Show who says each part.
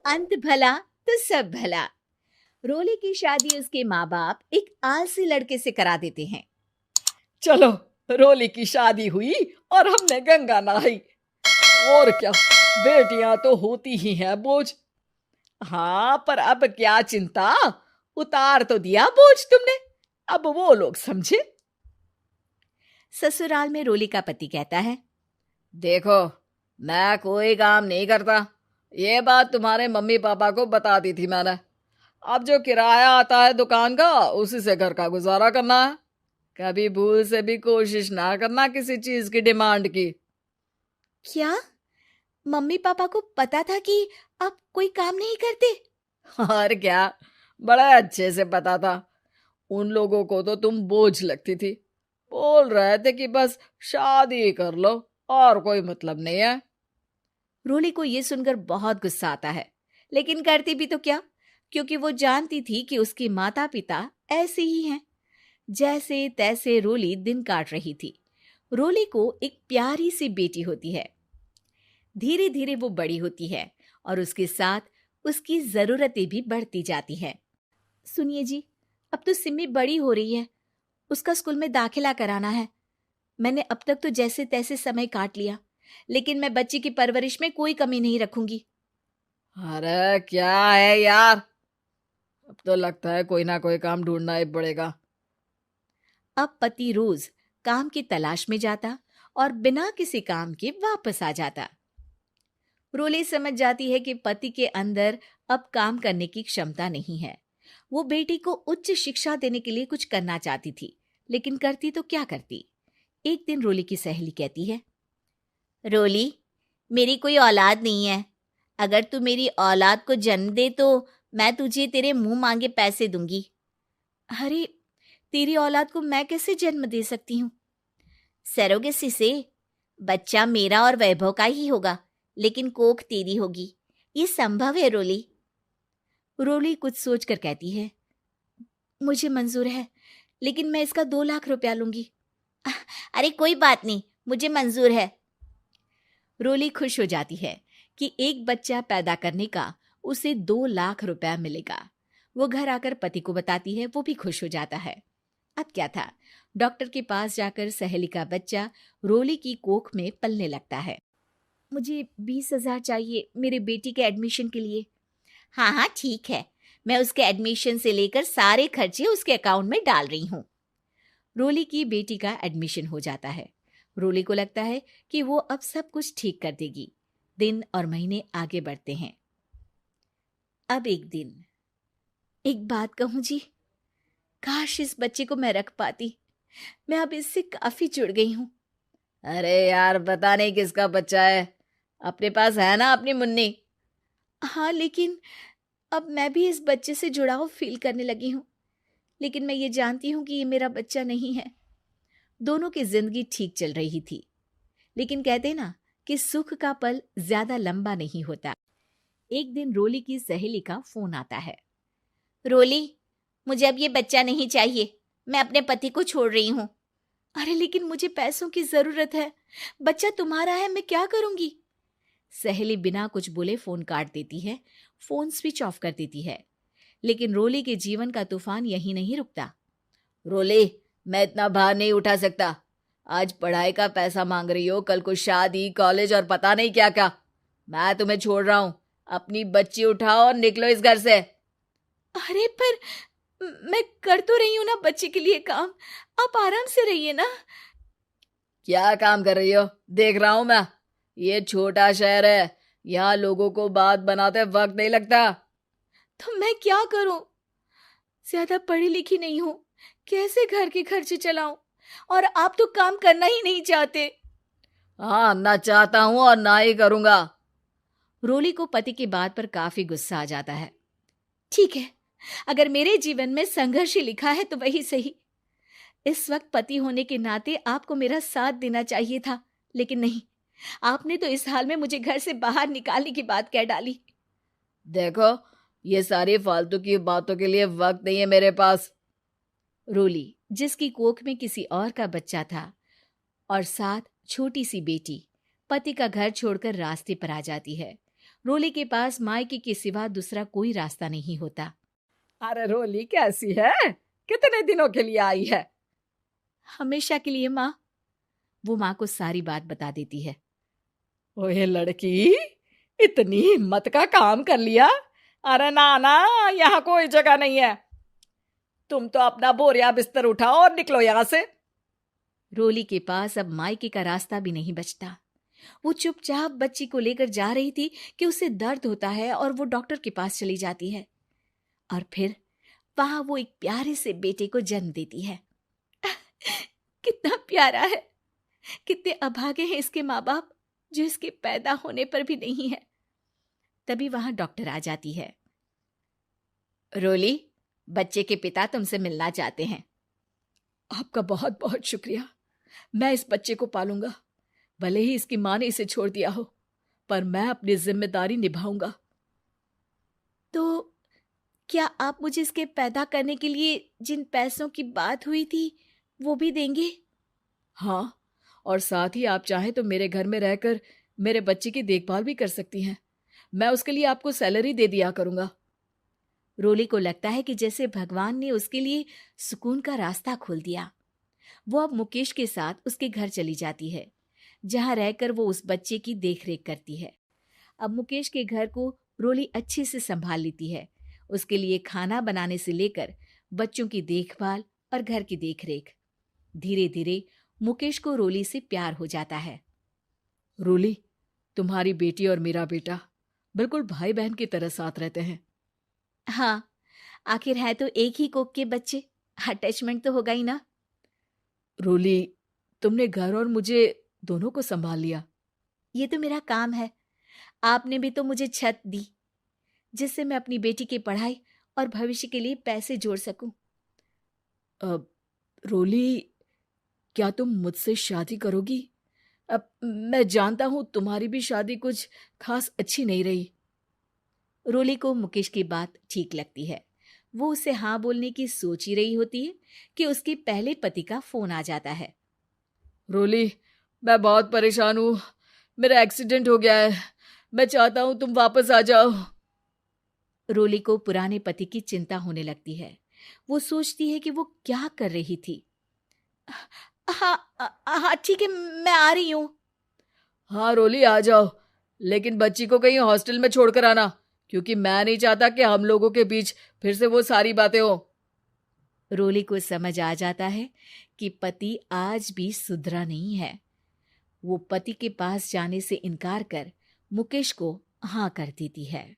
Speaker 1: अंत भला तो सब भला। रोली की शादी उसके माँ बाप एक आलसी लड़के से करा देते हैं।
Speaker 2: चलो, रोली की शादी हुई और हमने गंगा नहाई। और क्या, बेटियां तो होती ही हैं बोझ। हाँ, पर अब क्या चिंता, उतार तो दिया बोझ तुमने, अब वो लोग समझे।
Speaker 1: ससुराल में रोली का पति कहता है,
Speaker 2: देखो, मैं कोई काम नहीं करता, ये बात तुम्हारे मम्मी पापा को बता दी थी मैंने। अब जो किराया आता है दुकान का, उसी से घर का गुजारा करना है। कभी भूल से भी कोशिश ना करना किसी चीज की डिमांड की।
Speaker 1: क्या मम्मी पापा को पता था कि आप कोई काम नहीं करते?
Speaker 2: और क्या, बड़ा अच्छे से पता था। उन लोगों को तो तुम बोझ लगती थी, बोल रहे थे कि बस शादी कर लो और कोई मतलब नहीं है।
Speaker 1: रोली को यह सुनकर बहुत गुस्सा आता है, लेकिन करती भी तो क्या, क्योंकि वो जानती थी कि उसके माता पिता ऐसे ही हैं। जैसे तैसे रोली दिन काट रही थी। रोली को एक प्यारी सी बेटी होती है। धीरे धीरे वो बड़ी होती है और उसके साथ उसकी जरूरतें भी बढ़ती जाती हैं। सुनिए जी, अब तो सिमी बड़ी हो रही है, उसका स्कूल में दाखिला कराना है। मैंने अब तक तो जैसे तैसे समय काट लिया, लेकिन मैं बच्ची की परवरिश में कोई कमी नहीं रखूंगी।
Speaker 2: अरे क्या है यार, अब तो लगता है कोई ना कोई काम ढूंढना ही पड़ेगा।
Speaker 1: अब पति रोज काम की तलाश में जाता और बिना किसी काम के वापस आ जाता। रोली समझ जाती है कि पति के अंदर अब काम करने की क्षमता नहीं है। वो बेटी को उच्च शिक्षा देने के लिए कुछ करना चाहती थी, लेकिन करती तो क्या करती। एक दिन रोली की सहेली कहती है, रोली, मेरी कोई औलाद नहीं है। अगर तू मेरी औलाद को जन्म दे तो मैं तुझे तेरे मुंह मांगे पैसे दूंगी। अरे, तेरी औलाद को मैं कैसे जन्म दे सकती हूँ? सरोगेसी से। बच्चा मेरा और वैभव का ही होगा, लेकिन कोख तेरी होगी। ये संभव है रोली। रोली कुछ सोचकर कहती है, मुझे मंजूर है, लेकिन मैं इसका 2 लाख रुपया लूंगी। अरे कोई बात नहीं, मुझे मंजूर है। रोली खुश हो जाती है कि एक बच्चा पैदा करने का उसे 2 लाख रुपया मिलेगा। वो घर आकर पति को बताती है, वो भी खुश हो जाता है। अब क्या था, डॉक्टर के पास जाकर सहेली का बच्चा रोली की कोख में पलने लगता है। मुझे 20,000 चाहिए मेरी बेटी के एडमिशन के लिए। हाँ हाँ ठीक है, मैं उसके एडमिशन से लेकर सारे खर्चे उसके अकाउंट में डाल रही हूँ। रोली की बेटी का एडमिशन हो जाता है। रोली को लगता है कि वो अब सब कुछ ठीक कर देगी। दिन और महीने आगे बढ़ते हैं। अब एक दिन, एक बात कहूं जी, काश इस बच्चे को मैं रख पाती। मैं अब इससे काफी जुड़ गई हूँ।
Speaker 2: अरे यार, पता नहीं किसका बच्चा है, अपने पास है ना अपनी मुन्नी।
Speaker 1: हाँ, लेकिन अब मैं भी इस बच्चे से जुड़ाव फील करने लगी हूँ। लेकिन मैं ये जानती हूँ कि ये मेरा बच्चा नहीं है। दोनों की जिंदगी ठीक चल रही थी, लेकिन कहते ना कि सुख का पल ज्यादा लंबा नहीं होता। एक दिन रोली की सहेली का फोन आता है। रोली, मुझे अब ये बच्चा नहीं चाहिए, मैं अपने पति को छोड़ रही हूँ। अरे लेकिन मुझे पैसों की जरूरत है, बच्चा तुम्हारा है, मैं क्या करूंगी? सहेली बिना कुछ बोले फोन काट देती है, फोन स्विच ऑफ कर देती है। लेकिन रोली के जीवन का तूफान यहीं नहीं रुकता।
Speaker 2: रोली, मैं इतना भार नहीं उठा सकता। आज पढ़ाई का पैसा मांग रही हो, कल को शादी, कॉलेज और पता नहीं क्या क्या। मैं तुम्हें छोड़ रहा हूँ, अपनी बच्ची उठाओ और निकलो इस घर से।
Speaker 1: अरे पर मैं कर तो रही हूं ना बच्चे के लिए काम, आप आराम से रहिए ना।
Speaker 2: क्या काम कर रही हो, देख रहा हूं मैं। ये छोटा शहर है, यहाँ लोगों को बात बनाते वक्त नहीं लगता।
Speaker 1: तो मैं क्या करूं? ज्यादा पढ़ी लिखी नहीं हूं, कैसे घर के खर्चे चलाऊं? और आप तो काम करना ही नहीं चाहते।
Speaker 2: हाँ, ना चाहता हूं और ना ही करूंगा।
Speaker 1: रोली को पति की बात पर काफी गुस्सा आ जाता है। ठीक है, अगर मेरे जीवन में संघर्ष ही लिखा है तो वही सही। इस वक्त पति होने के नाते आपको मेरा साथ देना चाहिए था, लेकिन नहीं, आपने तो इस हाल में मुझे घर से बाहर निकालने की बात कह डाली।
Speaker 2: देखो, ये सारी फालतू की बातों के लिए वक्त नहीं है मेरे पास।
Speaker 1: रोली, जिसकी कोख में किसी और का बच्चा था और साथ छोटी सी बेटी, पति का घर छोड़कर रास्ते पर आ जाती है। रोली के पास मायके के सिवा दूसरा कोई रास्ता नहीं होता।
Speaker 2: अरे रोली कैसी है? कितने दिनों के लिए आई है?
Speaker 1: हमेशा के लिए माँ। वो माँ को सारी बात बता देती है।
Speaker 2: ओए लड़की, इतनी हिम्मत का काम कर लिया। अरे ना ना, यहाँ कोई जगह नहीं है। तुम तो अपना बोरिया बिस्तर उठाओ और निकलो यहाँ से।
Speaker 1: रोली के पास अब मायके का रास्ता भी नहीं बचता। वो चुपचाप बच्ची को लेकर जा रही थी कि उसे दर्द होता है और वो डॉक्टर के पास चली जाती है और फिर वहां वो एक प्यारे से बेटे को जन्म देती है। कितना प्यारा है, कितने अभागे हैं इसके माँ बाप जो इसके पैदा होने पर भी नहीं है। तभी वहां डॉक्टर आ जाती है। रोली, बच्चे के पिता तुमसे मिलना चाहते हैं।
Speaker 2: आपका बहुत बहुत शुक्रिया। मैं इस बच्चे को पालूंगा, भले ही इसकी माँ ने इसे छोड़ दिया हो, पर मैं अपनी जिम्मेदारी निभाऊंगा।
Speaker 1: तो क्या आप मुझे इसके पैदा करने के लिए जिन पैसों की बात हुई थी वो भी देंगे?
Speaker 2: हाँ, और साथ ही आप चाहें तो मेरे घर में रहकर मेरे बच्चे की देखभाल भी कर सकती हैं। मैं उसके लिए आपको सैलरी दे दिया करूंगा।
Speaker 1: रोली को लगता है कि जैसे भगवान ने उसके लिए सुकून का रास्ता खोल दिया। वो अब मुकेश के साथ उसके घर चली जाती है, जहां रहकर वो उस बच्चे की देखरेख करती है। अब मुकेश के घर को रोली अच्छे से संभाल लेती है। उसके लिए खाना बनाने से लेकर बच्चों की देखभाल और घर की देखरेख। धीरे धीरे मुकेश को रोली से प्यार हो जाता है।
Speaker 2: रोली, तुम्हारी बेटी और मेरा बेटा बिल्कुल भाई बहन की तरह साथ रहते हैं।
Speaker 1: हाँ, आखिर है तो एक ही कोख के बच्चे, अटैचमेंट तो होगा ही ना।
Speaker 2: रोली, तुमने घर और मुझे दोनों को संभाल लिया।
Speaker 1: ये तो मेरा काम है। आपने भी तो मुझे छत दी जिससे मैं अपनी बेटी की पढ़ाई और भविष्य के लिए पैसे जोड़ सकूं।
Speaker 2: अब रोली, क्या तुम मुझसे शादी करोगी? अब मैं जानता हूं तुम्हारी भी शादी कुछ खास अच्छी नहीं रही।
Speaker 1: रोली को मुकेश की बात ठीक लगती है। वो उसे हाँ बोलने की सोच ही रही होती है कि उसके पहले पति का फोन आ जाता है।
Speaker 2: रोली, मैं बहुत परेशान हूँ। मेरा एक्सीडेंट हो गया है। मैं चाहता हूँ तुम वापस आ जाओ।
Speaker 1: रोली को पुराने पति की चिंता होने लगती है। वो सोचती है कि वो क्या कर रही थी। हाँ हाँ ठीक है, मैं आ रही हूँ।
Speaker 2: हाँ रोली, आ जाओ, लेकिन बच्ची को कहीं हॉस्टल में छोड़कर आना, क्योंकि मैं नहीं चाहता कि हम लोगों के बीच फिर से वो सारी बातें हो।
Speaker 1: रोली को समझ आ जाता है कि पति आज भी सुधरा नहीं है। वो पति के पास जाने से इनकार कर मुकेश को हाँ कर देती है।